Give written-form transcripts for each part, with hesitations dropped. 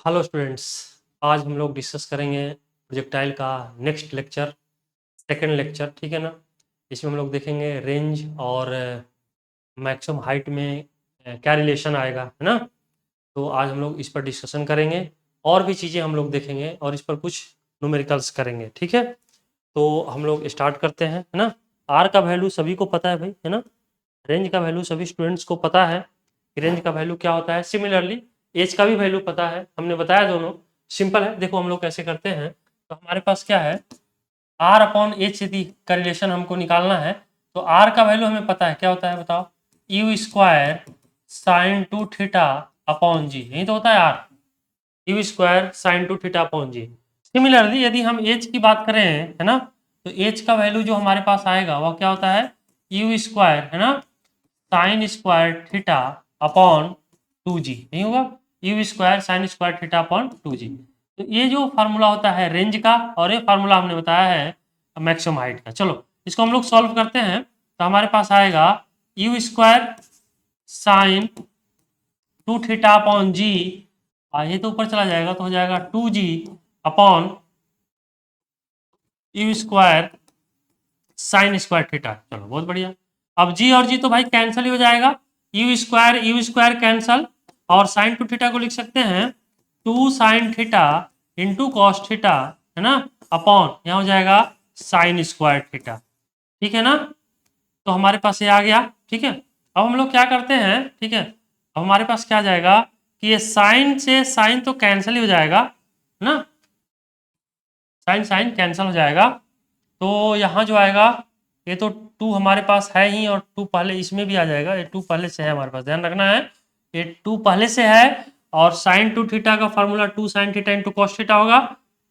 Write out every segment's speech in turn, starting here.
Hello students, आज हम लोग डिस्कस करेंगे प्रोजेक्टाइल का नेक्स्ट लेक्चर, सेकंड लेक्चर। ठीक है ना। इसमें हम लोग देखेंगे रेंज और मैक्सिमम हाइट में क्या रिलेशन आएगा, है ना। तो आज हम लोग इस पर डिस्कशन करेंगे और भी चीज़ें हम लोग देखेंगे और इस पर कुछ न्यूमेरिकल्स करेंगे। ठीक है, तो हम लोग स्टार्ट करते हैं, है ना। आर का वैल्यू सभी को पता है भाई, है ना। रेंज का वैल्यू सभी स्टूडेंट्स को पता है कि रेंज का वैल्यू क्या होता है। सिमिलरली एज का भी वैल्यू पता है, हमने बताया दोनों। सिंपल है, देखो हम लोग कैसे करते हैं। तो हमारे पास क्या है, आर अपॉन एच यदि का रिलेशन हमको निकालना है तो आर का वैल्यू हमें पता है क्या होता है, बताओ। U square sine two theta upon g, यही तो होता है R. U square sine two theta upon g. Similarly यदि हम एच की बात करें, है ना, तो एच का वैल्यू जो हमारे पास आएगा वह क्या होता है, यू स्क्वायर, है ना, sine square theta upon two g, नहीं होगा। U square sine square theta upon two g. तो ये जो फार्मूला होता है रेंज का, और ये फार्मूला हमने बताया है मैक्सिमम हाइट का। चलो इसको हम लोग सॉल्व करते हैं। तो हमारे पास आएगा u square sine two theta upon g, ये तो ऊपर चला जाएगा तो हो जाएगा two g upon u square sine square theta. चलो बहुत बढ़िया। अब जी और जी तो भाई कैंसिल ही हो जाएगा, यू स्क्वायर कैंसल, और साइन टू थीटा को लिख सकते हैं two sine theta into cos theta, है ना, अपॉन यहाँ हो जाएगा साइन स्क्वायर थीटा। ठीक है ना। तो हमारे पास ये आ गया। ठीक है, अब हम लोग क्या करते हैं, ठीक है, अब हमारे पास क्या जाएगा कि ये साइन से साइन तो कैंसिल ही हो जाएगा, है ना। साइन साइन कैंसिल हो जाएगा। तो यहाँ जो आएगा, ये तो टू हमारे पास है ही, और टू पहले इसमें भी आ जाएगा। ये टू पहले से है हमारे पास, ध्यान रखना है, ये टू पहले से है। और साइन टू थीटा का formula two sine theta into cos theta होगा।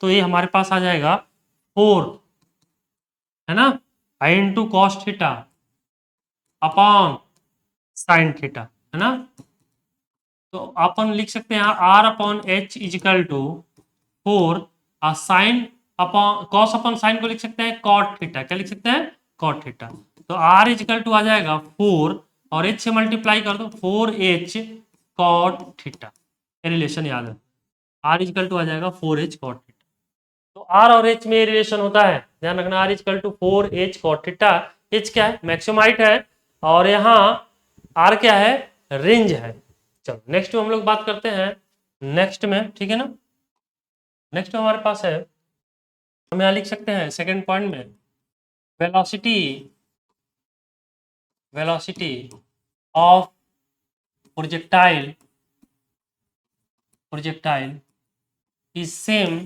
तो ये हमारे पास आ जाएगा फोर, है ना, i into cos theta upon sine theta, है ना। तो अपन लिख सकते हैं R upon H is equal to four, sine upon cos upon sine को लिख सकते हैं कॉट थीटा। क्या लिख सकते हैं, कॉट थीटा। तो आर इजिकल टू आ जाएगा फोर, और एच से मल्टीप्लाई कर दो, four H cot theta. Relation याद है, आर इजिकल टू आ जाएगा फोर एच कॉट थीटा। तो आर और एच में रिलेशन होता है, ध्यान रखना, R equal to four H cot theta. H क्या है, मैक्सिमम हाइट है, और यहाँ आर क्या है, रेंज है। चलो नेक्स्ट हम लोग बात करते हैं नेक्स्ट में, ठीक है ना। नेक्स्ट हमारे पास है, हम यहाँ लिख सकते हैं सेकेंड पॉइंट में, velocity velocity of projectile is same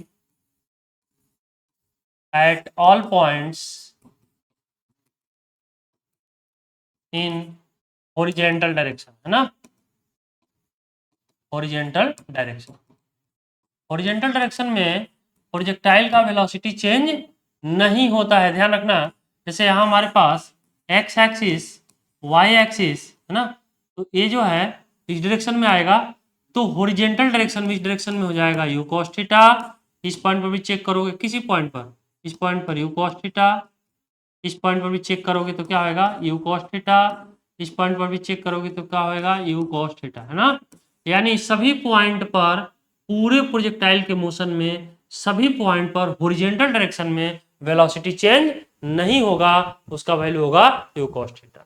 at all points in horizontal direction, है ना, हॉरिजॉन्टल डायरेक्शन। हॉरिजॉन्टल डायरेक्शन में प्रोजेक्टाइल का वेलोसिटी चेंज नहीं होता है, ध्यान रखना। जैसे यहाँ हमारे पास एक्स एक्सिस, वाई एक्सिस, है ना, तो ये जो है इस डायरेक्शन में आएगा, तो हॉरिजॉन्टल डायरेक्शन में इस डायरेक्शन में हो जाएगा यू कॉस थीटा। इस पॉइंट पर भी चेक करोगे, किसी पॉइंट पर, इस पॉइंट पर यू कॉस थीटा, इस पॉइंट पर भी चेक करोगे तो क्या होगा, यू कॉस थीटा, इस पॉइंट पर भी चेक करोगे तो क्या होगा, यू कॉस थीटा, है ना। यानी सभी पॉइंट पर, पूरे प्रोजेक्टाइल के मोशन में सभी पॉइंट पर हॉरिजॉन्टल डायरेक्शन में वेलोसिटी चेंज नहीं होगा, उसका वैल्यू होगा यू कॉस थीटा।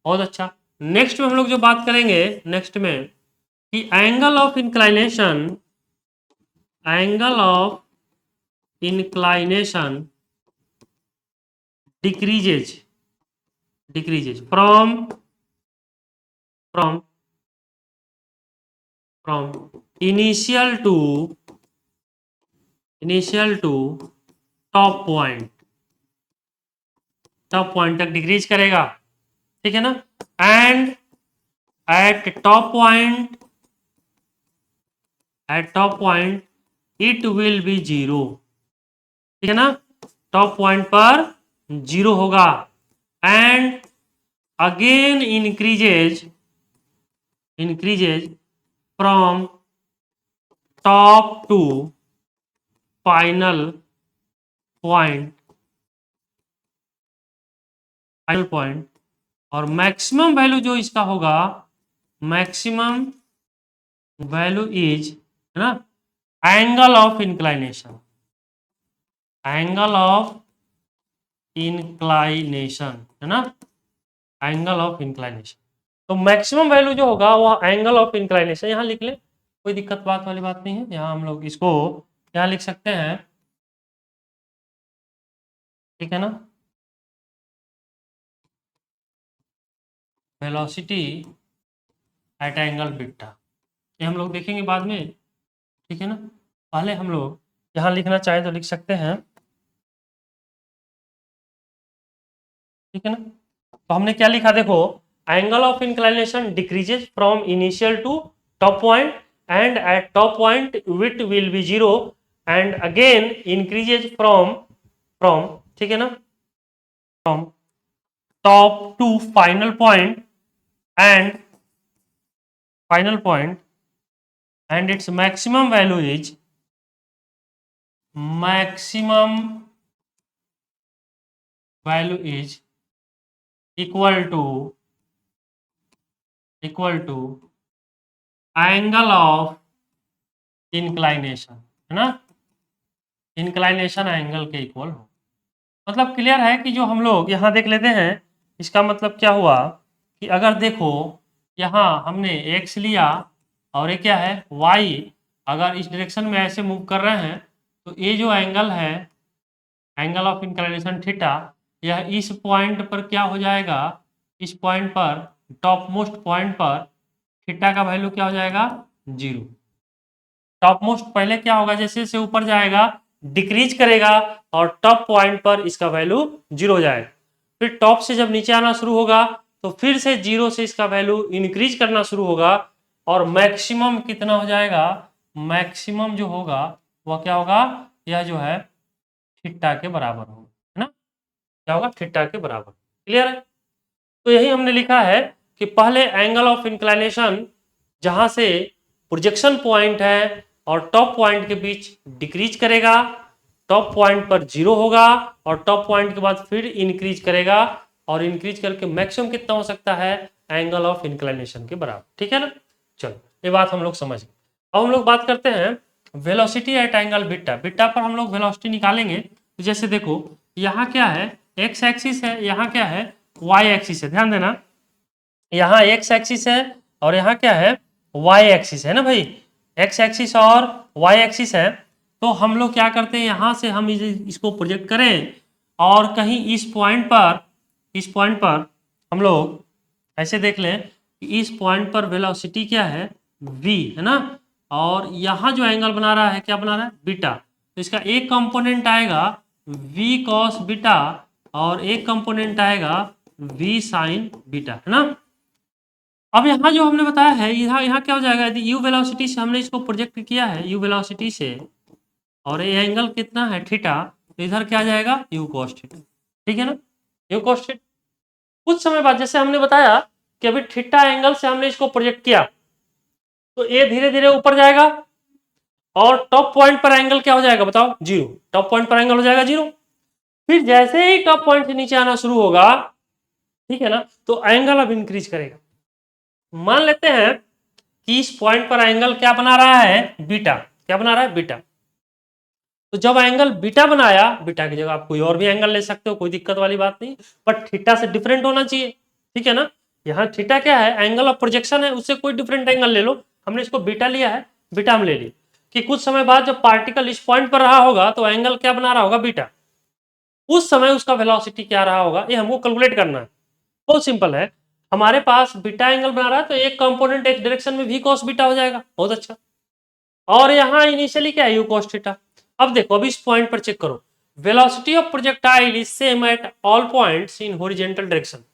बहुत अच्छा। नेक्स्ट में हम लोग जो बात करेंगे नेक्स्ट में, कि angle of inclination decreases from initial to top point तक डिक्रीज करेगा, ठीक है ना। And at top point it will be zero, ठीक है ना, टॉप पॉइंट पर जीरो होगा। And again increases from top to final point, और मैक्सिमम वैल्यू जो इसका होगा, मैक्सिमम वैल्यू इज, है ना, angle of inclination, angle of inclination है ना, एंगल ऑफ इंक्लाइनेशन। तो मैक्सिमम वैल्यू जो होगा वो एंगल ऑफ इंक्लाइनेशन यहां लिख ले, कोई दिक्कत बात वाली बात नहीं है। यहाँ हम लोग इसको यहाँ लिख सकते हैं, ठीक है ना, वेलोसिटी एट एंगल बीटा, ये हम लोग देखेंगे बाद में, ठीक है ना। पहले हम लोग यहाँ लिखना चाहे तो लिख सकते हैं, ठीक है ना। तो हमने क्या लिखा देखो, angle of inclination decreases from initial to top point and at top point it will be zero and again increases from from, ठीक है ना, from top to final point and final point and its maximum value is maximum value is equal to angle of inclination, है ना, inclination angle के equal हो। मतलब clear है कि जो हम लोग यहाँ देख लेते हैं, इसका मतलब क्या हुआ कि अगर देखो यहाँ हमने x लिया और ये क्या है y, अगर इस डायरेक्शन में ऐसे मूव कर रहे हैं तो ये जो एंगल है, एंगल ऑफ इंक्लाइनेशन थीटा, यह इस पॉइंट पर क्या हो जाएगा, इस पॉइंट पर टॉप मोस्ट पॉइंट पर थीटा का वैल्यू क्या हो जाएगा, जीरो। टॉप मोस्ट पहले क्या होगा, जैसे जैसे ऊपर जाएगा डिक्रीज करेगा और टॉप पॉइंट पर इसका वैल्यू जीरो हो जाएगा। फिर टॉप से जब नीचे आना शुरू होगा तो फिर से जीरो से इसका वैल्यू इंक्रीज करना शुरू होगा और मैक्सिमम कितना हो जाएगा, मैक्सिमम जो होगा वह क्या होगा, यह जो है थीटा के बराबर होगा, है ना, क्या होगा, थीटा के बराबर। क्लियर है। तो यही हमने लिखा है कि पहले एंगल ऑफ इंक्लाइनेशन जहां से प्रोजेक्शन पॉइंट है और टॉप पॉइंट के बीच डिक्रीज करेगा, टॉप पॉइंट पर जीरो होगा और टॉप पॉइंट के बाद फिर इंक्रीज करेगा और इंक्रीज करके मैक्सिमम कितना हो सकता है, एंगल ऑफ इंक्लाइनेशन के बराबर, ठीक है ना। चलो ये बात हम लोग समझ गए। अब हम लोग बात करते हैं velocity at angle beta. Beta पर हम लोग वेलोसिटी निकालेंगे। तो जैसे देखो यहाँ क्या है, एक्स एक्सिस है, यहाँ क्या है, वाई एक्सिस है। ध्यान देना, यहाँ एक्स एक्सिस है और यहाँ क्या है, वाई एक्सिस है ना भाई, एक्स एक्सिस और वाई एक्सिस है। तो हम लोग क्या करते हैं, यहाँ से हम इसको प्रोजेक्ट करें और कहीं इस पॉइंट पर हम लोग ऐसे देख लें कि इस पॉइंट पर वेलोसिटी क्या है, v है ना, और यहाँ जो एंगल बना रहा है क्या बना रहा है, बीटा। तो इसका एक कंपोनेंट आएगा v cos बीटा और एक कंपोनेंट आएगा v sin बीटा, है ना। अब यहाँ जो हमने बताया है, यहाँ क्या हो जाएगा, यदि u वेलोसिटी से हमने इसको प्रोजेक्ट किया है, u वेलोसिटी से, और ये एंगल कितना है थीटा, तो इधर क्या आ जाएगा, u cos थीटा, ठीक है ना, u cos थीटा। कुछ समय बाद जैसे हमने बताया कि अभी थीटा एंगल से हमने इसको प्रोजेक्ट किया तो ये धीरे धीरे ऊपर जाएगा और टॉप पॉइंट पर एंगल क्या हो जाएगा बताओ, जीरो। टॉप पॉइंट पर एंगल हो जाएगा जीरो। फिर जैसे ही टॉप पॉइंट से नीचे आना शुरू होगा, ठीक है ना, तो एंगल अब इंक्रीज करेगा। मान लेते हैं कि इस पॉइंट पर एंगल क्या बना रहा है, बीटा। क्या बना रहा है, बीटा। तो जब एंगल बीटा बनाया, बीटा की जगह आप कोई और भी एंगल ले सकते हो, कोई दिक्कत वाली बात नहीं, बट थीटा से डिफरेंट होना चाहिए, ठीक है ना। यहाँ थीटा क्या है, एंगल ऑफ प्रोजेक्शन है, उससे कोई डिफरेंट एंगल ले लो। हमने इसको बीटा लिया है, बीटा हम ले ली कि कुछ समय बाद जब पार्टिकल इस पॉइंट पर रहा होगा तो एंगल क्या बना रहा होगा, बीटा। उस समय उसका वेलोसिटी क्या रहा होगा, ये हमको कैलकुलेट करना है। बहुत सिंपल है, हमारे पास बीटा एंगल बना रहा है तो एक कंपोनेंट एक डायरेक्शन में v cos बीटा हो जाएगा, बहुत अच्छा। और यहाँ इनिशियली क्या है, u cos थीटा। अब देखो, अब इस पॉइंट पर चेक करो, velocity of projectile is same at all points in horizontal direction.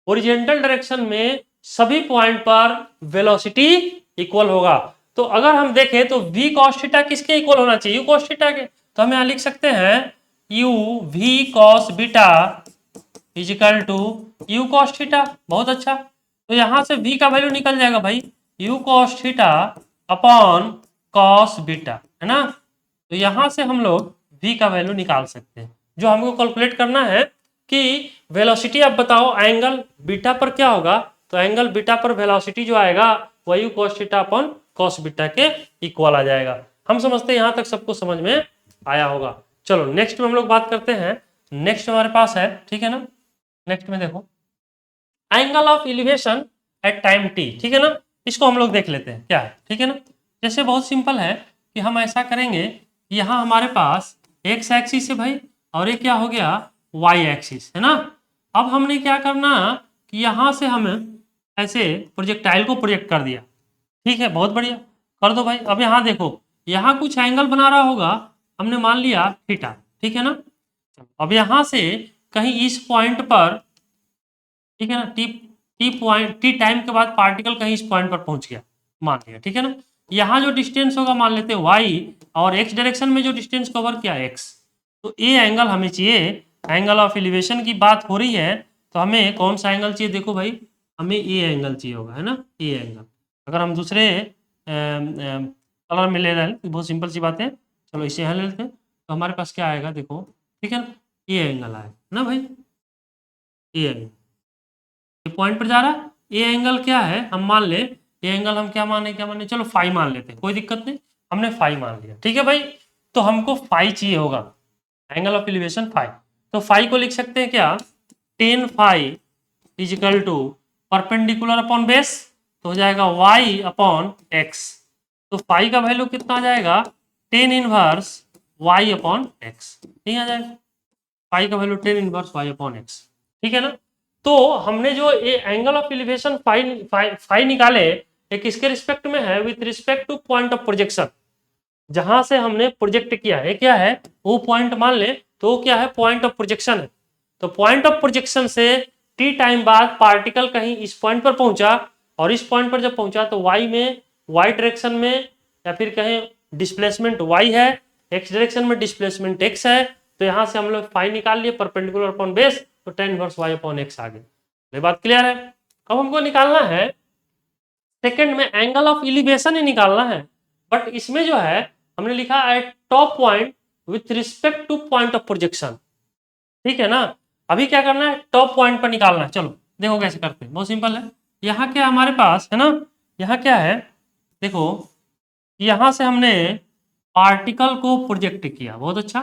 Horizontal direction में सभी पॉइंट पर वेलोसिटी इक्वल होगा। तो अगर हम देखें तो v cos थीटा किसके इक्वल होना चाहिए, u cos थीटा के। तो हम यहाँ लिख सकते हैं u v cos beta is equal to u cos theta. बहुत अच्छा, तो यहां से v का वैल्यू निकल जाएगा भाई, u cos theta upon cos beta, है ना। तो यहां से हम लोग v का वैल्यू निकाल सकते हैं। जो हमको कैलकुलेट करना है कि वेलोसिटी, अब बताओ एंगल बीटा पर क्या होगा, तो एंगल बीटा पर वेलोसिटी जो आएगा वह u cos theta upon cos beta के इक्वल आ जाएगा। हम समझते हैं यहाँ तक सबको समझ में आया होगा। चलो नेक्स्ट में हम लोग बात करते हैं। नेक्स्ट हमारे पास है, ठीक है ना, नेक्स्ट में देखो angle of elevation at time T, ठीक है ना, इसको हम लोग देख लेते हैं क्या है, ठीक है ना। जैसे बहुत सिंपल है कि हम ऐसा करेंगे, यहाँ हमारे पास एक्स एक्सिस है भाई, और ये क्या हो गया वाई एक्सिस, है ना। अब हमने क्या करना कि यहाँ से हम ऐसे प्रोजेक्टाइल को प्रोजेक्ट कर दिया, ठीक है, बहुत बढ़िया, कर दो भाई। अब यहाँ देखो, यहाँ कुछ एंगल बना रहा होगा, हमने मान लिया थीटा, ठीक है ना। अब यहाँ से कहीं इस पॉइंट पर, ठीक है ना, टी पॉइंट, टी टाइम के बाद पार्टिकल कहीं इस पॉइंट पर पहुंच गया, मान लिया, ठीक है ना। यहाँ जो डिस्टेंस होगा मान लेते हैं वाई, और एक्स डायरेक्शन में जो डिस्टेंस कवर किया एक्स, तो ये एंगल हमें चाहिए। एंगल ऑफ एलिवेशन की बात हो रही है तो हमें कौन सा एंगल चाहिए, देखो भाई हमें ये एंगल चाहिए होगा, है ना, ये एंगल। अगर हम दूसरे कलर में ले रहे हैं तो बहुत सिंपल सी बात है, चलो इसे यहाँ ले लेते हैं, तो हमारे पास क्या आएगा देखो, ठीक है ना, ये एंगल आएगा ना भाई, ये एंगल पॉइंट पर जा रहा है। ये एंगल क्या है, हम मान ले ये एंगल हम क्या माने, चलो फाई मान लेते हैं, कोई दिक्कत नहीं, हमने फाई मान लिया, ठीक है भाई। तो हमको फाई चाहिए होगा, एंगल ऑफ एलिवेशन फाई। तो फाई को लिख सकते हैं क्या, tan phi is equal to perpendicular upon base, तो हो जाएगा वाई अपॉन एक्स। तो फाई का वैल्यू कितना आ जाएगा, tan inverse Y upon X, नहीं आ जाएगा, फाई का value tan inverse Y upon X, ठीक है ना। तो हमने जो ये एंगल ऑफ एलिवेशन फाई निकाले, ये किसके रिस्पेक्ट में है, with respect to point of projection, जहां से हमने प्रोजेक्ट किया है, क्या है वो पॉइंट मान ले, तो वो क्या है पॉइंट ऑफ प्रोजेक्शन है। तो पॉइंट ऑफ प्रोजेक्शन से टी टाइम बाद पार्टिकल कहीं इस पॉइंट पर पहुंचा, और इस पॉइंट पर जब पहुंचा तो वाई में, वाई डायरेक्शन में, या फिर कहें डिस्प्लेसमेंट वाई है, एक्स डायरेक्शन में डिस्प्लेसमेंट एक्स है, तो यहां से हम लोग फाई निकाल लिए परपेंडिकुलर अपॉन बेस, तो tan inverse Y upon x आ गया। ये बात क्लियर है। अब हमको निकालना है सेकंड में एंगल ऑफ एलिवेशन ही निकालना है, बट इसमें जो है हमने लिखा eight top point with respect to point of projection, ठीक है ना। अभी क्या करना है, टॉप पॉइंट पर निकालना है, चलो देखो कैसे करते हैं, बहुत सिंपल है। यहाँ क्या हमारे पास है ना, यहाँ क्या है देखो, यहां से हमने पार्टिकल को प्रोजेक्ट किया, बहुत अच्छा।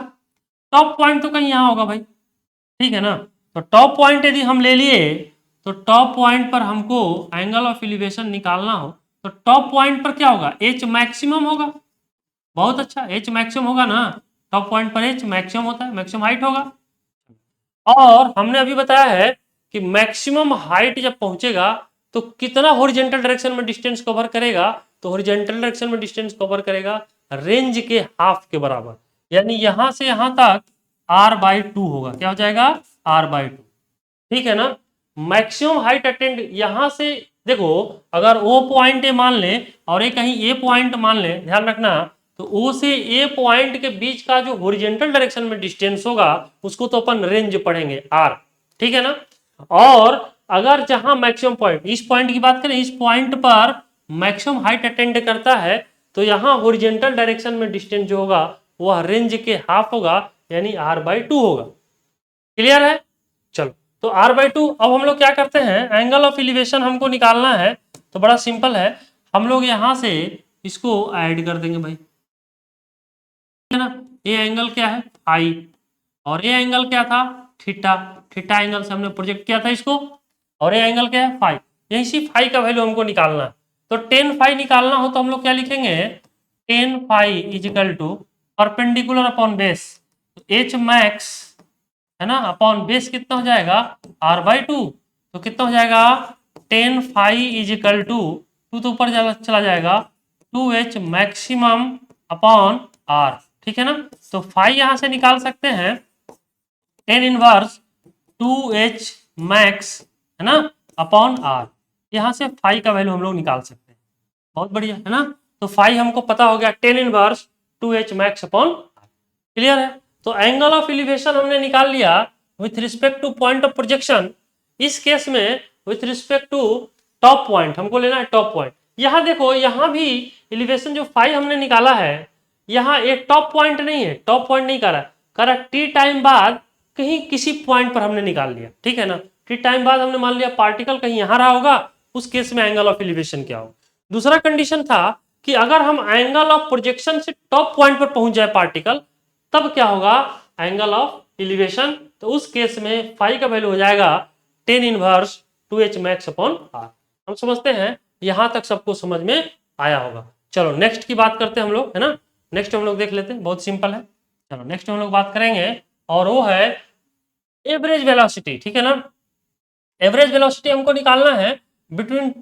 टॉप पॉइंट तो कहीं यहाँ होगा भाई, ठीक है ना। तो टॉप पॉइंट यदि हम ले लिए, तो टॉप पॉइंट पर हमको एंगल ऑफ एलिवेशन निकालना हो, तो टॉप पॉइंट पर क्या होगा, एच मैक्सिमम होगा, बहुत अच्छा, एच मैक्सिमम होगा ना, टॉप पॉइंट पर एच मैक्सिमम होता है, मैक्सिमम हाइट होगा। और हमने अभी बताया है कि मैक्सिमम हाइट जब पहुंचेगा तो कितना हॉरिजॉन्टल डायरेक्शन में डिस्टेंस कवर करेगा, तो हॉरिजॉन्टल डायरेक्शन में डिस्टेंस कवर करेगा रेंज के हाफ के बराबर, यानी यहां से यहां तक r/2 होगा, क्या हो जाएगा r/2, ठीक है ना। मैक्सिमम हाइट अटेंड यहां से देखो, अगर ओ पॉइंट ए मान ले और ये कहीं ए पॉइंट मान ले, ध्यान रखना, तो ओ से ए पॉइंट के बीच का जो हॉरिजॉन्टल डायरेक्शन में डिस्टेंस होगा उसको तो अपन रेंज पढ़ेंगे आर, ठीक है ना। और अगर जहां मैक्सिमम पॉइंट, इस पॉइंट की बात करें, इस पॉइंट पर मैक्सिमम हाइट अटेंड करता है, तो यहां हॉरिजॉन्टल डायरेक्शन में डिस्टेंस जो होगा वह रेंज के हाफ होगा, यानी r/2 होगा। क्लियर है, चलो तो r/2। अब हम लोग क्या करते हैं, एंगल ऑफ एलिवेशन हमको निकालना है, तो बड़ा सिंपल है, हम लोग यहां से इसको ऐड कर देंगे भाई, है ना। ये एंगल क्या है फाई, और ये एंगल क्या था थीटा, थीटा एंगल से हमने प्रोजेक्ट किया था इसको, और ये एंगल क्या है फाई, यही सी फाई का वैल्यू हमको निकालना है। तो टेन फाई निकालना हो तो हम लोग क्या लिखेंगे, tan phi is equal to perpendicular upon base, H max, है ना, अपॉन बेस कितना हो जाएगा r/2, तो कितना हो जाएगा tan phi is equal to, to तो ऊपर चला जाएगा 2h मैक्सिमम अपॉन r, ठीक है ना। तो फाई यहां से निकाल सकते हैं टेन इनवर्स 2h मैक्स, है ना, अपॉन r, यहां से फाई का वैल्यू हम लोग निकाल सकते हैं, बहुत बढ़िया, है ना। तो फाई हमको पता हो गया tan inverse 2h max upon r, clear है। तो एंगल ऑफ एलिवेशन हमने निकाल लिया with respect to point of projection, इस केस में with respect to top point हमको लेना है, टॉप पॉइंट। यहां देखो, यहां भी एलिवेशन जो फाई हमने निकाला है, यहां एक टॉप पॉइंट नहीं है, टॉप पॉइंट नहीं करा टी टाइम बाद कहीं किसी पॉइंट पर हमने निकाल लिया, ठीक है ना। टी टाइम बाद हमने मान लिया पार्टिकल कहीं यहां रहा होगा, उस केस में एंगल ऑफ एलिवेशन क्या हो। दूसरा कंडीशन था कि अगर हम एंगल ऑफ प्रोजेक्शन से टॉप पॉइंट पर पहुंच जाए पार्टिकल, तब क्या होगा, एंगल ऑफ एलिवेशन। तो उस केस में फाई का वैल्यू हो जाएगा 10 inverse 2h max upon are. हम समझते हैं, यहां तक सबको समझ में आया होगा। चलो नेक्स्ट की बात करते हैं हम लोग, है ना। नेक्स्ट हम लोग देख लेते हैं, बहुत सिंपल है। चलो नेक्स्ट हम लोग बात करेंगे और वो है एवरेज वेलोसिटी, ठीक है ना। एवरेज वेलोसिटी हमको निकालना है between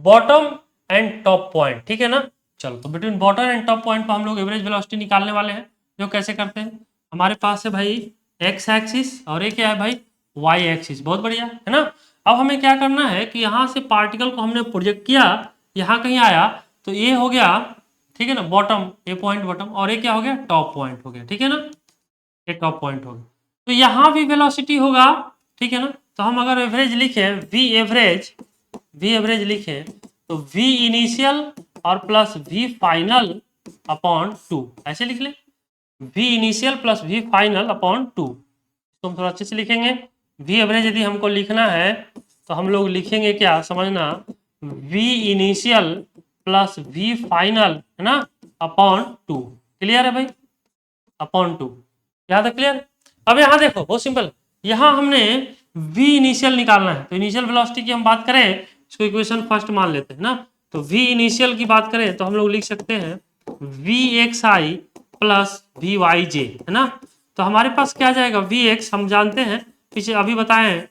bottom and top point, ठीक है ना। चलो तो between bottom and top point पर हम लोग एवरेज वेलोसिटी निकालने वाले हैं। जो कैसे करते हैं, हमारे पास है भाई एक्स एक्सिस और ये क्या है भाई वाई एक्सिस। बहुत बढ़िया, है ना। अब हमें क्या करना है कि यहाँ से पार्टिकल को हमने प्रोजेक्ट किया, यहाँ कहीं आया, तो ये हो गया, ठीक है ना, बॉटम, ये पॉइंट बॉटम, और ये क्या हो गया, टॉप पॉइंट हो गया, ठीक है ना। ये टॉप पॉइंट हो गया, तो यहाँ भी वेलोसिटी होगा, ठीक है ना। तो हम अगर एवरेज लिखें, वी एवरेज लिखें, तो v इनिशियल और प्लस v फाइनल अपॉन 2, ऐसे लिख ले, v initial plus v final upon 2। तो हम थोड़ा अच्छे से लिखेंगे, v एवरेज यदि हमको लिखना है तो हम लोग लिखेंगे क्या, समझना, v initial plus v final, है ना, अपॉन 2। क्लियर है भाई, अपॉन 2, यहाँ तक क्लियर। अब यहाँ देखो बहुत सिंपल, यहाँ हमने v इनिशियल निकालना है, तो इनिशियल वेलोसिटी की हम बात करें, इसको इक्वेशन फर्स्ट मान लेते हैं ना। तो v इनिशियल की बात करें तो हम लोग लिख सकते हैं v x i plus v y j, है ना। तो हमारे पास क्या आ जाएगा, v एक्स हम जानते हैं, पीछे अभी बताए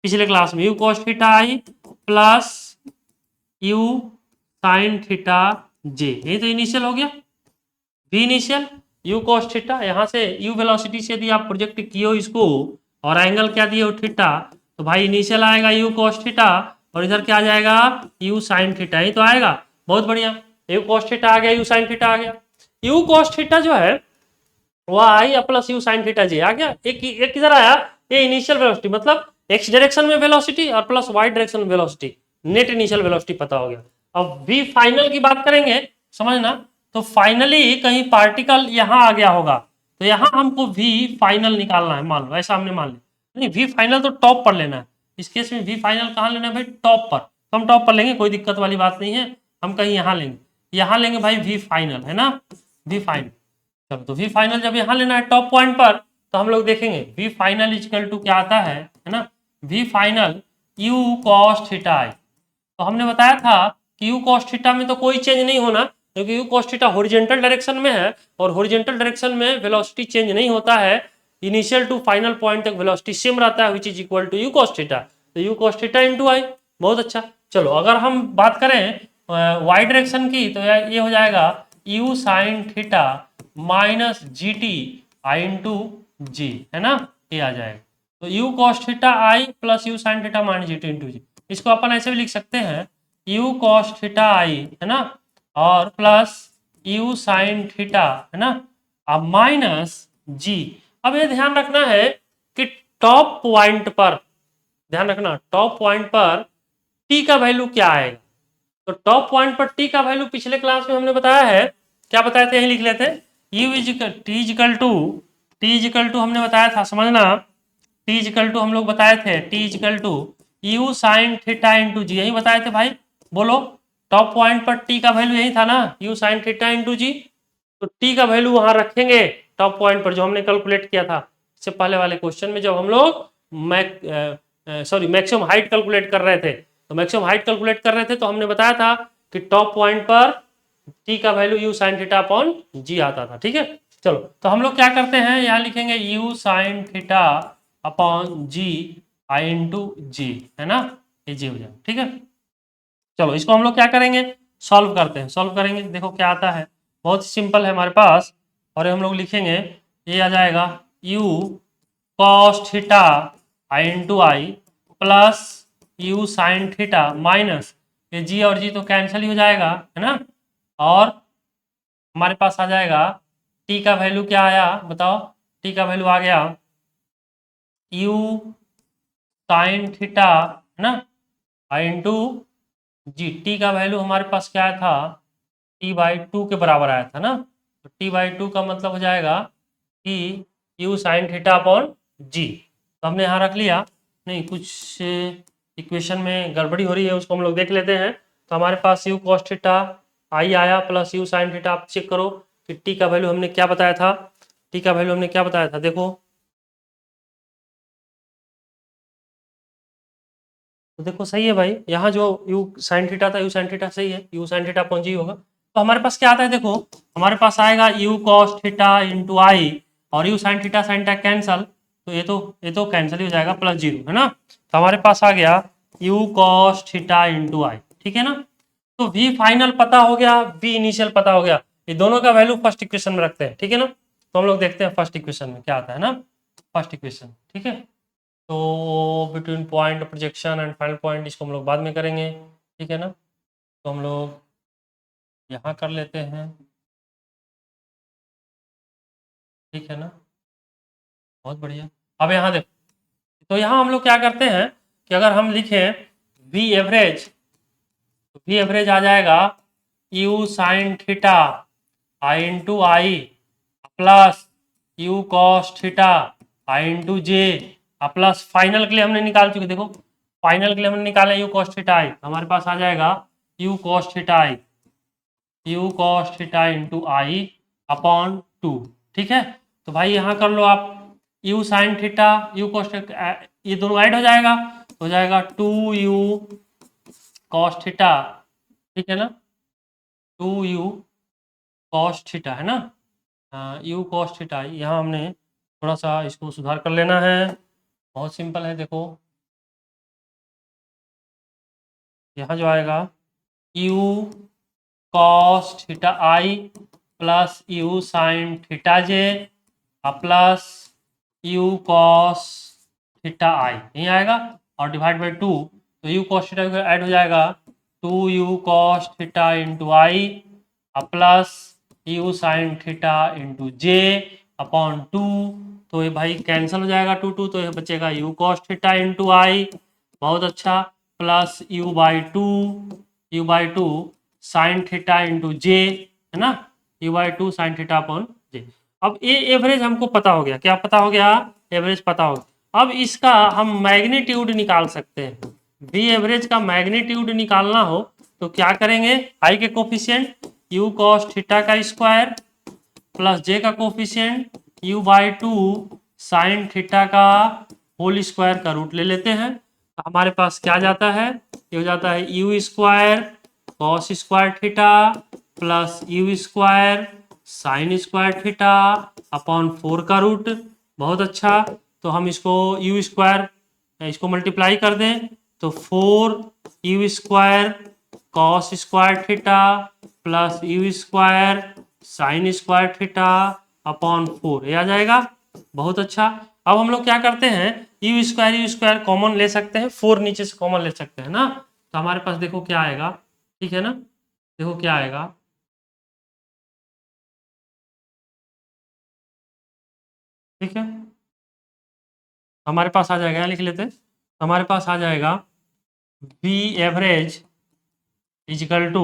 पिछले क्लास में, u cos theta i plus u sine theta जे, यही तो इनिशियल हो गया, v initial u cos theta. यहाँ से u वेलोसिटी से यदि आप प्रोजेक्ट किए हो इसको और एंगल क्या दिए हो थीटा, तो भाई इनिशियल आएगा u cos थीटा और इधर क्या आ जाएगा u sin थीटा, ही तो आएगा। बहुत बढ़िया, u cos थीटा आ गया, u sin थीटा आ गया। u cos थीटा जो है वो आई प्लस u sin थीटा जे आ गया। एक किधर आया, ये इनिशियल वेलोसिटी, मतलब x डायरेक्शन में वेलोसिटी और प्लस y डायरेक्शन में वेलोसिटी, नेट इनिशियल वेलोसिटी पता हो गया। अब v फाइनल की बात करेंगे, समझना, तो फाइनली कहीं पार्टिकल यहाँ आ गया होगा, तो यहाँ हमको v फाइनल निकालना है, मान लो ऐसा हमने मान लिया। नहीं, v फाइनल तो टॉप पर लेना है, इस केस में v फाइनल कहाँ लेना है भाई, टॉप पर। तो हम टॉप पर लेंगे, कोई दिक्कत वाली बात नहीं है, हम कहीं यहाँ लेंगे, यहाँ लेंगे भाई v फाइनल, है ना, v फाइनल। चलो तो v फाइनल जब यहाँ लेना है टॉप पॉइंट पर, तो हम लोग देखेंगे v फाइनल इक्वल टू क्या आता है ना, v final u cos theta i. तो हमने बताया था कि u cos थीटा में तो कोई चेंज नहीं होना, क्योंकि u cos theta horizontal direction में है और हॉरिजॉन्टल डायरेक्शन में वेलोसिटी चेंज नहीं होता है, इनिशियल टू फाइनल पॉइंट तक वेलोसिटी सेम रहता है, which is equal to u cos theta. तो u cos theta into I, बहुत अच्छा। चलो अगर हम बात करें y डायरेक्शन की, तो ये हो जाएगा u sin theta minus g t i into g, है ना, ये आ जाएगा। तो u cos theta i plus u sin theta minus g t into g, इसको अपन ऐसे भी लिख सकते हैं u cos थीटा आई, है ना, और प्लस u sin थीटा, है ना, अब माइनस जी। अब ये ध्यान रखना है कि टॉप पॉइंट पर, ध्यान रखना टॉप पॉइंट पर t का वैल्यू क्या आएगा। तो टॉप पॉइंट पर t का वैल्यू पिछले क्लास में हमने बताया है, क्या बताए थे, यही लिख लेते हैं, u इजिकल टू हमने बताया था, समझना, t इजिकल टू हम लोग बताए थे, t is equal to u sine theta into g, यही बताए थे भाई। बोलो, टॉप पॉइंट पर t का वैल्यू यही था ना, u sine theta into g. तो t का वैल्यू वहां रखेंगे टॉप पॉइंट पर, जो हमने कैलकुलेट किया था इससे पहले वाले क्वेश्चन में, जब हम लोग मैक्सिमम हाइट कैलकुलेट कर रहे थे। तो मैक्सिमम हाइट कैलकुलेट कर रहे थे तो हमने बताया था कि टॉप पॉइंट पर t का value u sine theta upon g आता था, ठीक है। चलो तो हम लोग क्या करते हैं, यहाँ लिखेंगे u साइन थीटा अपॉन जी आई इंटू जी, है ना, ये जी हो जाए, ठीक है। चलो इसको हम लोग क्या करेंगे, सॉल्व करते हैं, सॉल्व करेंगे, देखो क्या आता है, बहुत सिंपल है हमारे पास। और हम लोग लिखेंगे, ये आ जाएगा u cos theta i into i plus u sine theta minus, ये g और g तो कैंसिल ही हो जाएगा, है ना, और हमारे पास आ जाएगा t का वैल्यू क्या आया बताओ, t का वैल्यू आ गया u साइन थीटा, है ना, आई इंटू जी। t का वैल्यू हमारे पास क्या था, t/2 के बराबर आया था ना, तो t/2 का मतलब हो जाएगा कि u sine theta upon g. तो हमने यहाँ रख लिया, नहीं कुछ इक्वेशन में गड़बड़ी हो रही है, उसको हम लोग देख लेते हैं। तो हमारे पास u cos थीटा आई आया प्लस यू साइन थीटा। आप चेक करो कि टी का वैल्यू हमने क्या बताया था, टी का वैल्यू हमने क्या बताया था, देखो तो देखो सही है भाई, यहाँ जो यू साइन थीटा था, यू साइन थीटा सही है, यू साइन थीटा अपॉन जी होगा। तो हमारे पास क्या आता है, देखो हमारे पास आएगा यू कॉस थीटा इंटू आई, और यू साइन थीटा कैंसल, तो ये तो कैंसिल ही हो जाएगा, प्लस जीरो है ना। तो हमारे पास आ गया यू कॉस थीटा इंटू आई, ठीक है ना। तो वी फाइनल पता हो गया, वी इनिशियल पता हो गया, ये दोनों का वैल्यू फर्स्ट इक्वेशन में रखते हैं, ठीक है ना। तो हम लोग देखते हैं फर्स्ट इक्वेशन में क्या आता है ना, फर्स्ट इक्वेशन, ठीक है। तो between point projection and final point इसको हम लोग बाद में करेंगे, ठीक है ना। तो हम लोग यहाँ कर लेते हैं, ठीक है ना, बहुत बढ़िया। अब यहाँ देखो, तो यहाँ हम लोग क्या करते हैं कि अगर हम लिखें वी एवरेज, तो वी एवरेज आ जाएगा you sine theta i into i plus u cos theta i into J, plus final के लिए हमने निकाल चुके, देखो फाइनल के लिए हमने निकाला यू कॉस थीटा आई, हमारे पास आ जाएगा u cos theta i, you cos theta into I upon two, ठीक है। तो भाई यहाँ कर लो आप you sine theta u cos, ये दोनों ऐड हो जाएगा, तो हो जाएगा टू यू कॉस थीटा, ठीक है ना, टू यू कॉस थीटा है ना, यू कॉस थीटा। यहाँ हमने थोड़ा सा इसको सुधार कर लेना है, बहुत सिंपल है, देखो यहाँ जो आएगा u cos theta i plus u sine theta j plus u cos theta i, यही आएगा, और डिवाइड बाई टू, तो यू कॉस थीटा ऐड हो जाएगा two u cos theta into i plus u sine theta into j upon two, तो ये भाई cancel हो जाएगा टू टू, तो ये बचेगा u cos theta into i, बहुत अच्छा, plus u by two sine theta into j, है ना, u by two sine theta upon j. अब ये एवरेज हमको पता हो गया, क्या पता हो गया, एवरेज पता हो गया। अब इसका हम मैग्नीट्यूड निकाल सकते हैं, वी एवरेज का मैग्नीट्यूड निकालना हो तो क्या करेंगे, आई के कोफिशिएंट यू कॉस थीटा का स्क्वायर प्लस जे का coefficient you by two sine theta का होल स्क्वायर का रूट ले लेते हैं, तो हमारे पास क्या जाता है, ये हो जाता है u square cos square theta plus you square sine square theta upon four का रूट, बहुत अच्छा। तो हम इसको यू स्क्वायर, इसको मल्टीप्लाई कर दें, तो four you square cos square theta plus you square sine square theta upon four, ये आ जाएगा, बहुत अच्छा। अब हम लोग क्या करते हैं, यू स्क्वायर कॉमन ले सकते हैं, फोर नीचे से कॉमन ले सकते हैं ना, तो हमारे पास देखो क्या आएगा, ठीक है ना, देखो क्या आएगा, ठीक है, हमारे पास आ जाएगा, लिख लेते हैं, हमारे पास आ जाएगा V average equal to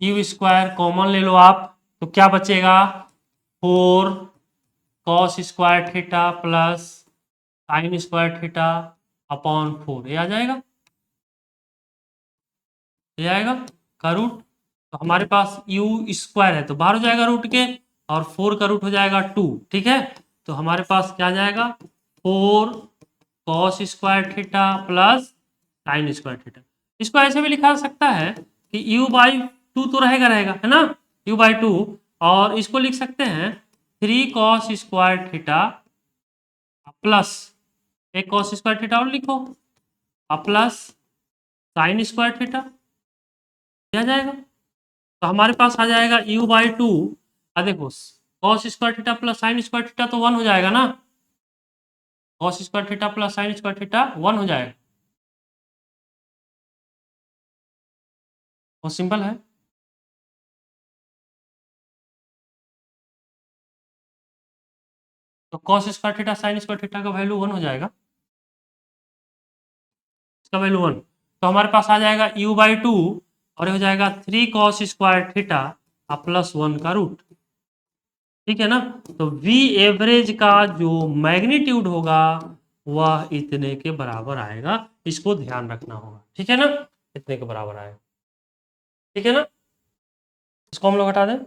U square common ले लो आप, तो क्या बचेगा, four cos square theta plus sine square theta upon four, ये आ जाएगा, ये आएगा का रूट, तो हमारे पास यू स्क्वायर है तो बाहर हो जाएगा रूट के, और फोर का रूट हो जाएगा टू, ठीक है। तो हमारे पास क्या जाएगा, four cos square theta plus sine square theta. इसको ऐसे भी लिखा सकता है कि यू बाई टू तो रहेगा रहेगा है ना, यू बाई टू, और इसको लिख सकते हैं three cos square theta plus एक कॉस स्क्वायर थीटा और लिखो प्लस साइन स्क्वायर थीटा, आ जाएगा। तो हमारे पास आ जाएगा यू बाई टू, देखो cos square theta plus sine square theta तो वन हो जाएगा ना, cos square theta plus sine square theta one हो जाएगा, बहुत सिंपल है। तो cos square theta sine square theta का वैल्यू वन हो जाएगा, इसका वैल्यू वन, तो हमारे पास आ जाएगा यू बाई टू, और ये हो जाएगा three cos square theta plus one का रूट, ठीक है ना। तो वी एवरेज का जो मैग्नीट्यूड होगा वह इतने के बराबर आएगा, इसको ध्यान रखना होगा, ठीक है ना, इतने के बराबर आएगा, ठीक है ना। इसको हम लोग हटा दें।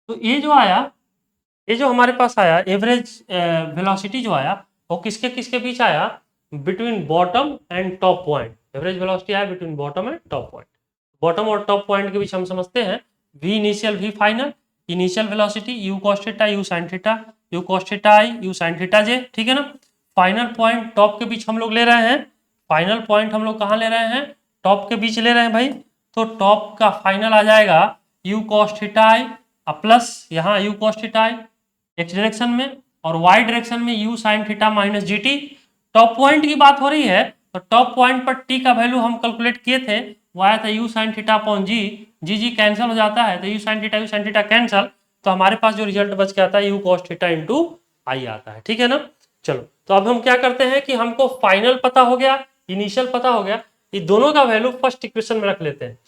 तो ये जो आया, ये जो हमारे पास आया एवरेज वेलोसिटी जो आया, वो किसके किसके बीच आया? Between bottom and top point. Average velocity आया between bottom and top point. Bottom और टॉप पॉइंट के बीच हम समझते हैं v initial v final. Initial velocity u cos theta u sine theta, u cos theta i u sine theta j, ठीक है ना। फाइनल पॉइंट टॉप के बीच हम लोग ले रहे हैं। फाइनल पॉइंट हम लोग कहाँ ले रहे हैं? टॉप के बीच ले रहे हैं भाई। तो टॉप का फाइनल आ जाएगा u cos theta i plus यहाँ u cos theta i x direction में, और वाई डायरेक्शन में u sine theta minus g t. Top point की बात हो रही है, तो टॉप पॉइंट पर टी का वैल्यू हम कैलकुलेट किए थे, वो आया था u sine theta upon g. G cancel हो जाता है, तो यू साइन थीटा कैंसिल, तो हमारे पास जो रिजल्ट बच के आता है यू कॉस थीटा इंटू आई आता है, ठीक है ना। चलो, तो अब हम क्या करते हैं कि हमको फाइनल पता हो गया, इनिशियल पता हो गया, ये दोनों का वैल्यू फर्स्ट इक्वेशन में रख लेते हैं,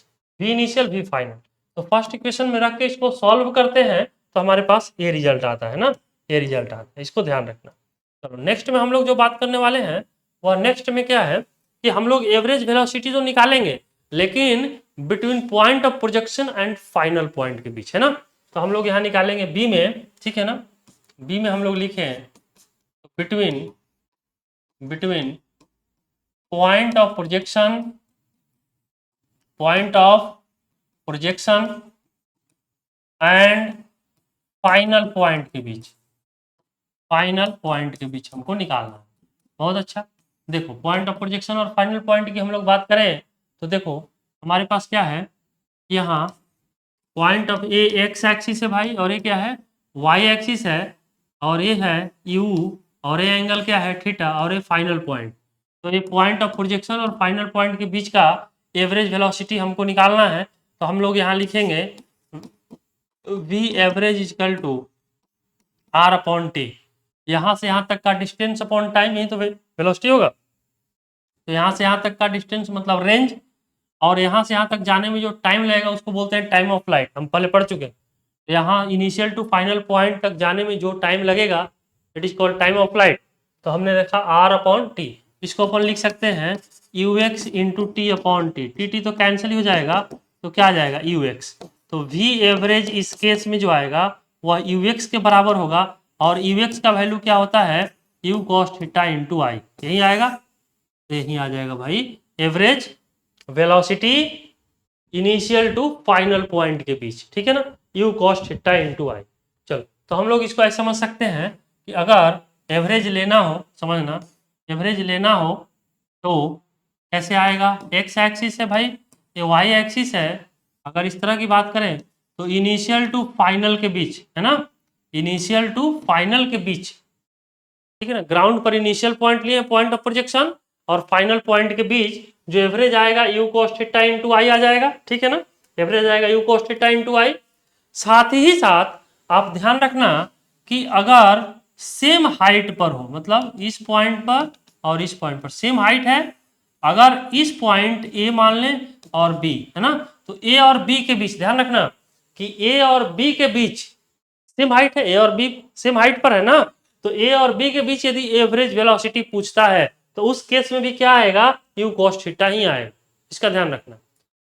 वी इनिशियल वी फाइनल। तो फर्स्ट इक्वेशन में रख के इसको सॉल्व करते हैं, तो हमारे पास ये रिजल्ट आता है ना, ये रिजल्ट आता है, इसको ध्यान रखना। चलो, नेक्स्ट में हम लोग जो बात करने वाले हैं, वह नेक्स्ट में क्या है कि हम लोग एवरेज वेलोसिटी तो निकालेंगे, लेकिन between point of projection and final point के बीच, है ना। तो हम लोग यहाँ निकालेंगे बी में, ठीक है ना। बी में हम लोग लिखे हैं between between point of projection, point of projection and final point के बीच, फाइनल पॉइंट के बीच हमको निकालना है। बहुत अच्छा। देखो, पॉइंट ऑफ प्रोजेक्शन और फाइनल पॉइंट की हम लोग बात करें, तो देखो हमारे पास क्या है, यहाँ point of A x axis है भाई, और ये क्या है, वाई एक्सिस है, और ये है यू, और ये एंगल क्या है, थीटा, और ये फाइनल पॉइंट। तो ये पॉइंट ऑफ प्रोजेक्शन और फाइनल पॉइंट के बीच का एवरेज वेलोसिटी हमको निकालना है। तो हम लोग यहाँ लिखेंगे V average equal to R upon T. यहाँ से यहाँ तक का डिस्टेंस अपॉन टाइम, यही तो वेलोसिटी होगा। तो यहाँ से यहाँ तक का डिस्टेंस मतलब रेंज, और यहाँ से यहाँ तक जाने में जो टाइम लगेगा उसको बोलते हैं टाइम ऑफ फ्लाइट, हम पहले पढ़ चुके हैं। तो यहाँ इनिशियल टू फाइनल पॉइंट तक जाने में जो टाइम लगेगा it is called time of flight. तो हमने देखा आर अपॉन टी, इसको अपन लिख सकते हैं you x into T upon T. T तो कैंसिल ही हो जाएगा, तो क्या आ जाएगा यू एक्स। तो वी एवरेज इस केस में जो आएगा वह यू एक्स के बराबर होगा, और यू एक्स का वैल्यू क्या होता है, U cos theta into I, यही आएगा। तो यही आ जाएगा भाई average velocity initial to final point के बीच, ठीक है ना, U cos theta into I. चलो, तो हम लोग इसको ऐसे समझ सकते हैं कि अगर एवरेज लेना हो, समझना, एवरेज लेना हो तो कैसे आएगा, एक्स एक्सिस है भाई, ये वाई एक्सिस है। अगर इस तरह की बात करें तो इनिशियल टू फाइनल के बीच, है ना, इनिशियल टू फाइनल के बीच, ठीक है ना। ग्राउंड पर इनिशियल पॉइंट लिए, पॉइंट ऑफ प्रोजेक्शन, और फाइनल पॉइंट के बीच जो एवरेज आएगा यू कॉस थीटा इंटू आई आ जाएगा, ठीक है ना। एवरेज आएगा यू कॉस थीटा इंटू आई। साथ ही साथ आप ध्यान रखना कि अगर सेम हाइट पर हो, मतलब इस पॉइंट पर और इस पॉइंट पर सेम हाइट है, अगर इस पॉइंट ए मान लें और बी, है ना, तो ए और बी के बीच ध्यान रखना कि ए और बी के बीच सेम हाइट है, ए और बी सेम हाइट पर है ना, तो ए और बी के बीच यदि एवरेज वेलोसिटी पूछता है तो उस केस में भी क्या आएगा, यू कॉस थीटा ही आएगा, इसका ध्यान रखना।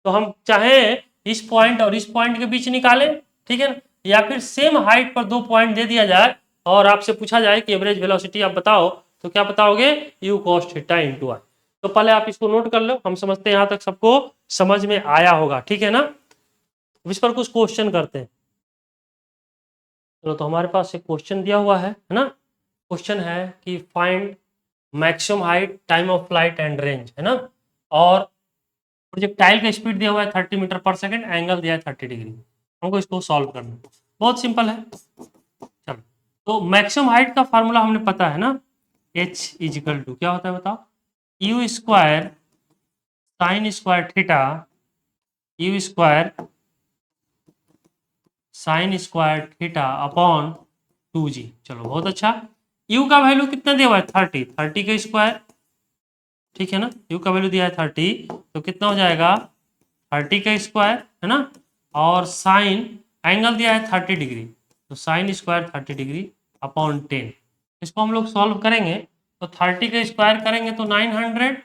तो हम चाहे इस पॉइंट और इस पॉइंट के बीच निकालें, ठीक है ना, या फिर सेम हाइट पर दो पॉइंट दे दिया जाए और आपसे पूछा जाए कि एवरेज वेलोसिटी आप बताओ, तो क्या बताओगे, यू कॉस थीटा इंटू आई। तो पहले आप इसको नोट कर लो, हम समझते हैं यहाँ तक सबको समझ में आया होगा, ठीक है ना। इस पर कुछ क्वेश्चन करते हैं। चलो, तो हमारे पास एक क्वेश्चन दिया हुआ है ना। क्वेश्चन है कि find maximum height, time of flight and range, है ना, और प्रोजेक्टाइल का स्पीड दिया हुआ है 30 मीटर पर सेकंड, एंगल दिया है 30 डिग्री। हमको इसको सॉल्व करना है, बहुत सिंपल है। चलो, तो मैक्सिमम हाइट का फार्मूला हमने पता है ना, एच इजिकल टू क्या होता है बताओ, u square sine square theta, you square sine square theta upon 2g। चलो, बहुत अच्छा। u का वैल्यू कितना दिया हुआ है, 30, 30 का स्क्वायर, ठीक है ना। u का वैल्यू दिया है 30, तो कितना हो जाएगा 30 का स्क्वायर, है ना, और साइन एंगल दिया है 30 डिग्री, तो साइन स्क्वायर 30 डिग्री अपॉन 10। इसको हम लोग सॉल्व करेंगे तो 30 का स्क्वायर करेंगे तो 900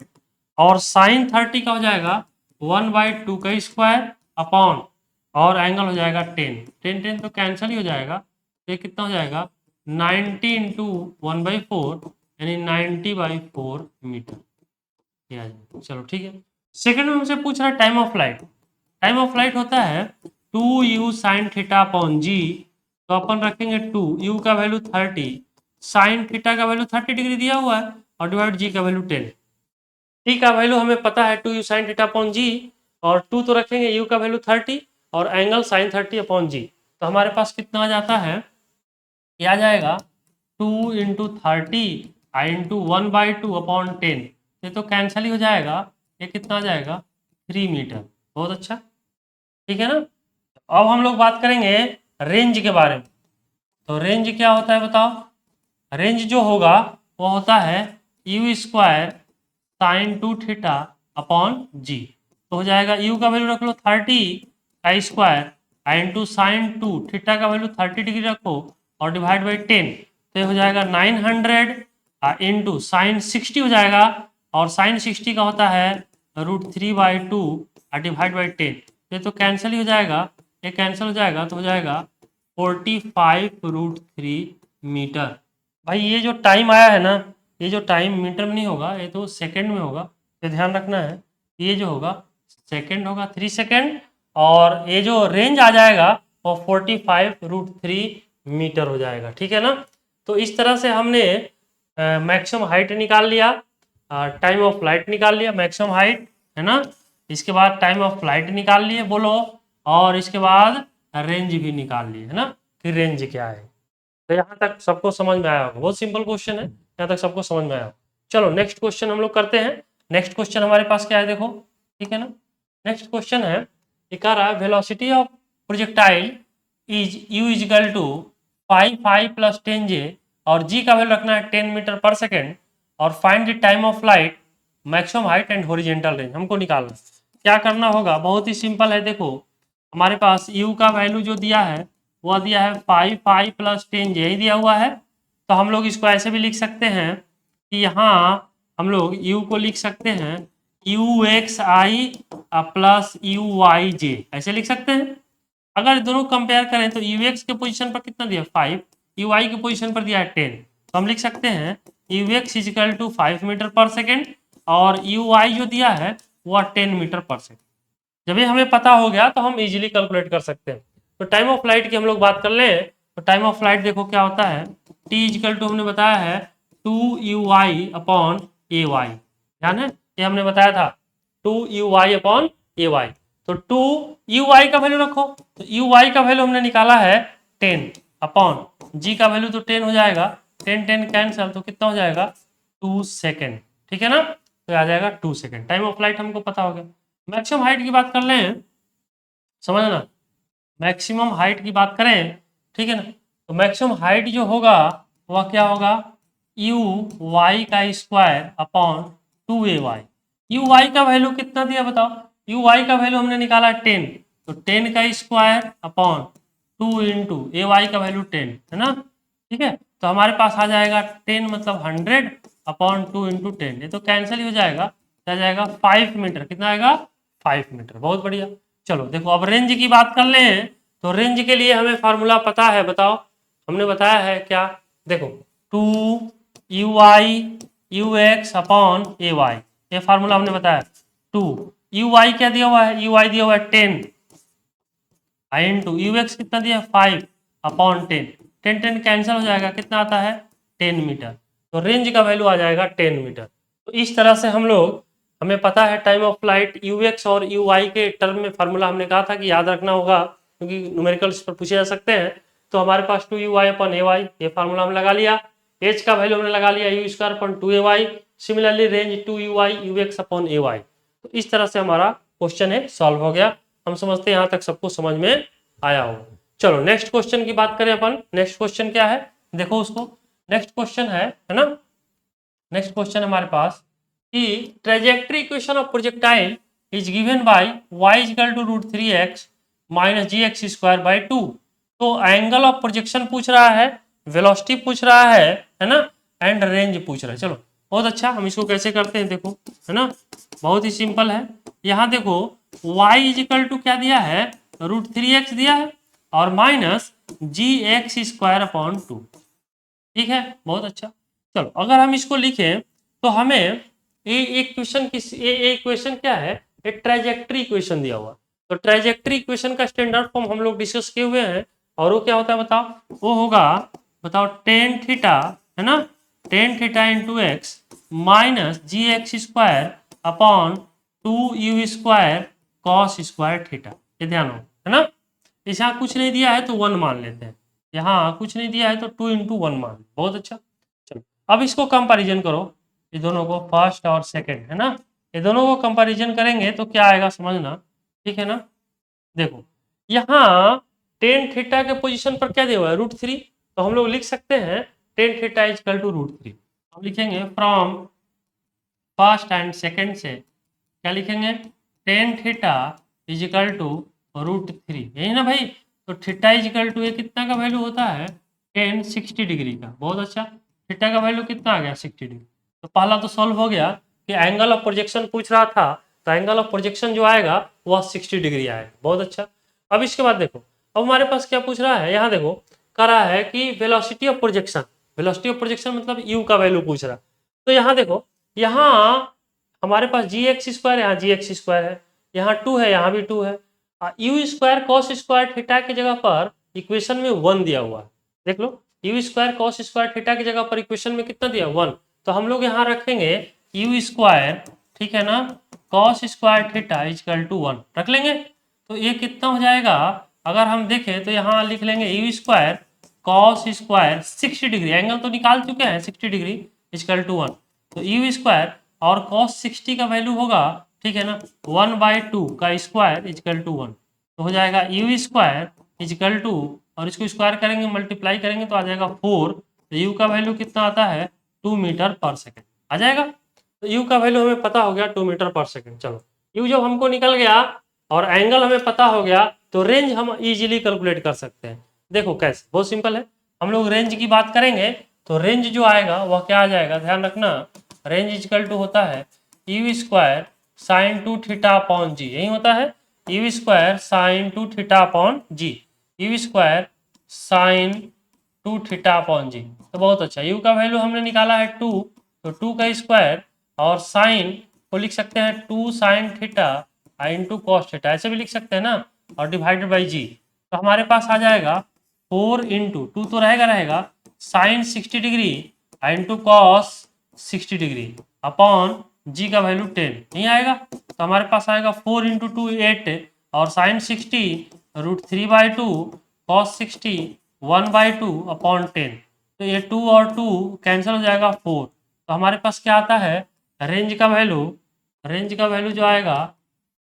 और साइन 30 का हो जाएगा 1/2 का स्क्वायर अपॉन और एंगल हो जाएगा 10 10 10 तो कैंसिल ही हो जाएगा। तो ये कितना हो जाएगा 90 इंटू 1/4 यानी 90/4 मीटर। ये आ जाएगा। चलो ठीक है। सेकंड में हमसे पूछ रहा है time of light. Time of light होता है 2u sign theta upon g. तो अपन रखेंगे 2 u का वैल्यू 30 साइन थीटा का वैल्यू 30 डिग्री दिया हुआ है और डिवाइड जी का वैल्यू 10। टी का वैल्यू हमें पता है 2u साइन थीटा अपॉन जी और 2 तो रखेंगे u का वैल्यू 30 और एंगल साइन 30 अपॉन जी। तो हमारे पास कितना आ जाता है, ये आ जाएगा 2 इंटू 30 इंटू 1/2 अपॉन 10। ये तो कैंसिल ही हो जाएगा। ये कितना आ जाएगा 3 मीटर। बहुत अच्छा, ठीक है ना। अब हम लोग बात करेंगे रेंज के बारे में। तो रेंज क्या होता है बताओ। रेंज जो होगा वो होता है u square sine 2 theta upon g. तो हो जाएगा यू का वैल्यू रख लो 30 का स्क्वायर इंटू साइन 2 थीटा का वैल्यू 30 डिग्री रखो और डिवाइड बाई 10। तो ये हो जाएगा 900 इंटू साइन 60 हो जाएगा और साइन 60 का होता है √3/2 डिवाइड बाई 10। ये तो कैंसिल ही हो जाएगा। ये कैंसिल हो जाएगा तो हो जाएगा 45√3 मीटर। भाई ये जो टाइम आया है ना, ये जो टाइम मीटर में नहीं होगा, ये तो सेकंड में होगा। तो ध्यान रखना है, ये जो होगा सेकंड होगा 3 सेकंड और ये जो रेंज आ जाएगा वो 45√3 मीटर हो जाएगा। ठीक है ना। तो इस तरह से हमने मैक्सिमम हाइट निकाल लिया, टाइम ऑफ फ्लाइट निकाल लिया, मैक्सिमम हाइट है ना। इसके बाद टाइम ऑफ फ्लाइट निकाल लिए बोलो, और इसके बाद रेंज भी निकाल लिए है ना कि रेंज क्या है। तो यहाँ तक सबको समझ में आया होगा। बहुत सिंपल क्वेश्चन है, यहाँ तक सबको समझ में आया। चलो नेक्स्ट क्वेश्चन हम लोग करते हैं। नेक्स्ट क्वेश्चन हमारे पास क्या है देखो, ठीक है ना। नेक्स्ट क्वेश्चन है, ये कह रहा है velocity of projectile is u equal to 5 plus 10j और g का वैल्यू रखना है 10 मीटर पर सेकेंड और find the time of flight maximum height and horizontal range हमको निकालना। क्या करना होगा, बहुत ही सिंपल है। देखो हमारे पास u का वैल्यू जो दिया है वह दिया है 5 प्लस 10j ही दिया हुआ है। तो हम लोग इसको ऐसे भी लिख सकते हैं कि यहाँ हम लोग u को लिख सकते हैं uxi प्लस uyj, ऐसे लिख सकते हैं। अगर दोनों कंपेयर करें तो ux के पोजीशन पर कितना दिया 5, uy के पोजीशन पर दिया है 10। तो हम लिख सकते हैं ux इजिकल टू 5 मीटर पर सेकेंड और uy जो दिया है वह 10 मीटर पर सेकेंड। जब ये हमें पता हो गया तो हम इजीली कैलकुलेट कर सकते हैं। तो टाइम ऑफ फ्लाइट की हम लोग बात कर लें तो टाइम ऑफ फ्लाइट देखो क्या होता है, t इजिकल टू हमने बताया है 2uy अपॉन ay। ध्यान है, ये हमने बताया था 2uy अपॉन ay। तो 2uy का वैल्यू रखो, तो uy का वैल्यू हमने निकाला है 10 अपॉन g का वैल्यू तो 10 हो जाएगा, 10 10 कैंसिल, तो कितना हो जाएगा 2 सेकेंड। ठीक है ना। तो आ जाएगा 2 सेकेंड। टाइम ऑफ फ्लाइट हमको पता हो गया। मैक्सिमम हाइट की बात कर लें, समझना, मैक्सिमम हाइट की बात करें, ठीक है ना। तो मैक्सिमम हाइट जो होगा वह क्या होगा यू वाई का square upon 2ay। U Y का वैल्यू कितना दिया बताओ, यू वाई का वैल्यू हमने निकाला 10, तो 10 का स्क्वायर अपॉन 2 इंटू ए वाई का वैल्यू 10 है ना। ठीक है, तो हमारे पास आ जाएगा 10 मतलब 100 अपॉन 2 इंटू 10। ये तो कैंसिल ही हो जाएगा, आ जाएगा 5 मीटर। कितना आएगा 5 मीटर। बहुत बढ़िया। चलो देखो अब रेंज की बात कर लें तो रेंज के लिए हमें फार्मूला पता है, बताओ हमने बताया है क्या। देखो 2uy ux अपॉन ay, ये फार्मूला हमने बताया। 2uy क्या दिया हुआ है, uy दिया हुआ है 10 इंटू ux कितना दिया है 5 अपॉन 10, 10 10 कैंसिल हो जाएगा, कितना आता है 10 मीटर। तो रेंज का वैल्यू आ जाएगा 10 मीटर। तो इस तरह से हम लोग, हमें पता है टाइम ऑफ फ्लाइट ux और uy के टर्म में फार्मूला हमने कहा था कि याद रखना होगा क्योंकि न्यूमेरिकल्स पर पूछे जा सकते हैं। तो हमारे पास 2uy अपॉन ay, ये फार्मूला हमने लगा लिया। h का वैल्यू हमने लगा लिया u square upon 2ay। Similarly range 2uy ux upon ay। तो इस तरह से हमारा क्वेश्चन है सॉल्व हो गया। हम समझते हैं यहाँ तक सबको समझ में आया होगा। चलो नेक्स्ट क्वेश्चन की बात करें अपन। नेक्स्ट क्वेश्चन क्या है देखो उसको। नेक्स्ट क्वेश्चन है ना, नेक्स्ट क्वेश्चन हमारे पास कि trajectory equation of projectile is given by y equal to √3x minus gx square by 2। तो एंगल ऑफ प्रोजेक्शन पूछ रहा है, वेलोसिटी पूछ रहा है ना, एंड रेंज पूछ रहा है। चलो बहुत अच्छा। हम इसको कैसे करते हैं देखो, है ना, बहुत ही सिंपल है। यहाँ देखो y इजिकल टू क्या दिया है, √3x दिया है और माइनस gx² अपॉन 2। ठीक है, बहुत अच्छा। चलो अगर हम इसको लिखें तो हमें एक क्वेश्चन एक क्वेश्चन क्या है, एक ट्रेजेक्ट्री इक्वेशन दिया हुआ। तो ट्रेजेक्ट्री इक्वेशन का स्टैंडर्ड फॉर्म हम लोग डिस्कस किए हुए हैं, और वो क्या होता है बताओ, वो होगा, बताओ टेन थीटा, है ना, tan theta into x minus gx² upon 2u² cos square theta. ये ध्यान हो, है ना। इस यहाँ कुछ नहीं दिया है तो 1 मान लेते हैं, यहाँ कुछ नहीं दिया है तो 2 इंटू 1 मान, बहुत अच्छा। चलो अब इसको कंपैरिजन करो, ये दोनों को, फर्स्ट और सेकंड, है ना, ये दोनों को कंपैरिजन करेंगे तो क्या आएगा समझना, ठीक है ना। देखो यहाँ टेन थीटा के पोजीशन पर क्या दिया हुआ है, √3, तो हम लोग लिख सकते हैं टेन थीटा इजकल टू √3। हम लिखेंगे फ्रॉम फर्स्ट एंड सेकंड से, क्या लिखेंगे, टेन थीटा इजिकल टू √3, यही ना भाई। तो थीटा इजिकल टू ये कितना का वैल्यू होता है, टेन 60 डिग्री का, बहुत अच्छा। थीटा का वैल्यू कितना आ गया, 60 डिग्री। तो पहला तो सॉल्व हो गया कि एंगल ऑफ प्रोजेक्शन पूछ रहा था, तो एंगल ऑफ प्रोजेक्शन जो आएगा वह 60 डिग्री आएगा, बहुत अच्छा। अब इसके बाद देखो, अब हमारे पास क्या पूछ रहा है, यहाँ देखो कह रहा है कि velocity of projection, velocity of projection मतलब यू का वैल्यू पूछ रहा। तो यहाँ देखो, यहाँ हमारे पास gx², यहाँ gx² है, यहाँ 2 है, यहाँ भी 2 है। u² cos स्क्वायर थीटा की जगह पर इक्वेशन में 1 दिया हुआ है, देख लो, u² cos स्क्वायर थीटा की जगह पर इक्वेशन में कितना दिया, 1। तो हम लोग यहाँ रखेंगे u², ठीक है ना, cos square theta equal to 1 रख लेंगे। तो ये कितना हो जाएगा, अगर हम देखें तो यहाँ लिख लेंगे u² cos square 60 degree, angle तो निकाल चुके हैं 60 डिग्री इजकल टू 1। तो u² और cos 60 का वैल्यू होगा, ठीक है ना, 1/2 का स्क्वायर इजकल टू 1। तो हो जाएगा u² इजकल टू, और इसको स्क्वायर करेंगे मल्टीप्लाई करेंगे तो आ जाएगा 4। तो u का वैल्यू कितना आता है, 2 मीटर पर सेकेंड आ जाएगा। तो u का वैल्यू हमें पता हो गया 2 मीटर पर सेकेंड। चलो u जब हमको निकल गया और एंगल हमें पता हो गया तो रेंज हम इजीली कैलकुलेट कर सकते हैं। देखो कैसे, बहुत सिंपल है। हम लोग रेंज की बात करेंगे तो रेंज जो आएगा वह क्या आ जाएगा, ध्यान रखना, रेंज इजकल टू होता है u² sin 2 theta upon g, यही होता है u² sin 2 थीटा अपॉन जी, u² sin 2 theta upon g. तो बहुत अच्छा, u का वैल्यू हमने निकाला है 2, तो 2 का स्क्वायर और साइन को लिख सकते हैं 2 sin theta into cos theta, ऐसे भी लिख सकते हैं ना, और डिवाइडेड बाई जी। तो हमारे पास आ जाएगा 4 इंटू 2 तो रहेगा रहेगा sine 60 degree into cos 60 degree upon g का वैल्यू 10, नहीं आएगा। तो हमारे पास आएगा 4 इंटू 2 8 और साइन 60 √3/2 कॉस 60 1/2 अपॉन 10। तो ये 2 और 2 कैंसिल हो जाएगा 4। तो हमारे पास क्या आता है, रेंज का वैल्यू, रेंज का वैल्यू जो आएगा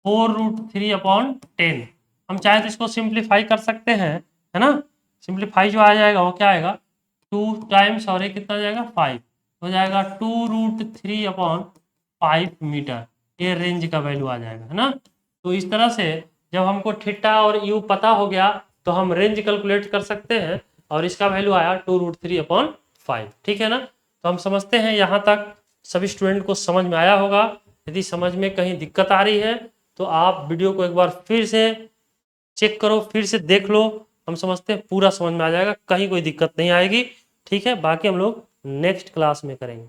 4√3 अपॉन 10। हम चाहे तो इसको सिंप्लीफाई कर सकते हैं, है ना। सिंप्लीफाई जो आ जाएगा वो क्या आएगा, 2 टाइम्स और ये कितना जाएगा 5, हो जाएगा 2√3 अपॉन 5 मीटर, ये रेंज का वैल्यू आ जाएगा, है ना। तो इस तरह से जब हमको थीटा और यू पता हो गया तो हम रेंज कैलकुलेट कर सकते हैं, और इसका वैल्यू आया 2√3 अपॉन 5, ठीक है ना। तो हम समझते हैं यहाँ तक सभी स्टूडेंट को समझ में आया होगा। यदि समझ में कहीं दिक्कत आ रही है तो आप वीडियो को एक बार फिर से चेक करो, फिर से देख लो, हम समझते हैं पूरा समझ में आ जाएगा, कहीं कोई दिक्कत नहीं आएगी, ठीक है। बाकी हम लोग नेक्स्ट क्लास में करेंगे।